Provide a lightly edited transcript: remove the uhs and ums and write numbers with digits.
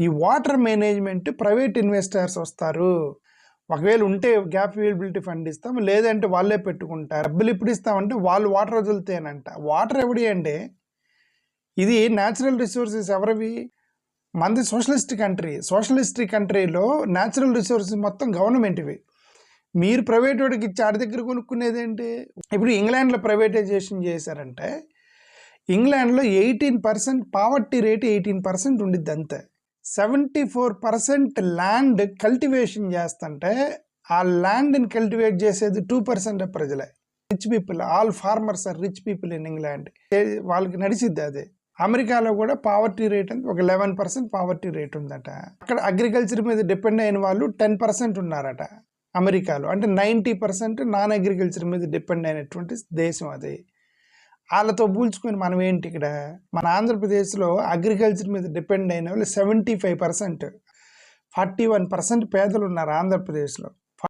ఈ water management private investors వస్తారు. ఒకవేళ ఉంటే గ్యాప్ అవైలబిలిటీ ఫండ్ ఇస్తాం, లేదంటే వాళ్ళే పెట్టుకుంటారు. డబ్బులు ఇప్పుడు ఇస్తామంటే వాళ్ళు వాటర్ వదులుతాయనంట. వాటర్ ఎవడి అంటే ఇది న్యాచురల్ రిసోర్సెస్ ఎవరివి? మనది సోషలిస్ట్ కంట్రీలో న్యాచురల్ రిసోర్సెస్ మొత్తం గవర్నమెంట్వి. మీరు ప్రైవేట్ వాడికి ఇచ్చి ఆడి దగ్గర కొనుక్కునేది ఏంటి? ఇప్పుడు ఇంగ్లాండ్లో ప్రైవేటైజేషన్ చేశారంటే ఇంగ్లాండ్లో 18% పావర్టీ రేట్ 18% ఉండిద్ది అంతే. 74% ల్యాండ్ కల్టివేషన్ చేస్తుంటే ఆ ల్యాండ్ని కల్టివేట్ చేసేది 2% ప్రజలే. Rich people, all farmers are rich people in England. వాళ్ళకి నడిచిద్ది అదే. అమెరికాలో కూడా పావర్టీ రేట్ అంటే ఒక 11% పావర్టీ రేట్ ఉందట. అక్కడ అగ్రికల్చర్ మీద డిపెండ్ అయిన వాళ్ళు 10% ఉన్నారట అమెరికాలో. అంటే 90% నాన్ అగ్రికల్చర్ మీద డిపెండ్ అయినటువంటి దేశం అది. వాళ్ళతో పోల్చుకొని మనం ఏంటి ఇక్కడ మన ఆంధ్రప్రదేశ్లో అగ్రికల్చర్ మీద డిపెండ్ అయిన వాళ్ళు 75%, 41% పేదలు ఉన్నారు ఆంధ్రప్రదేశ్లో.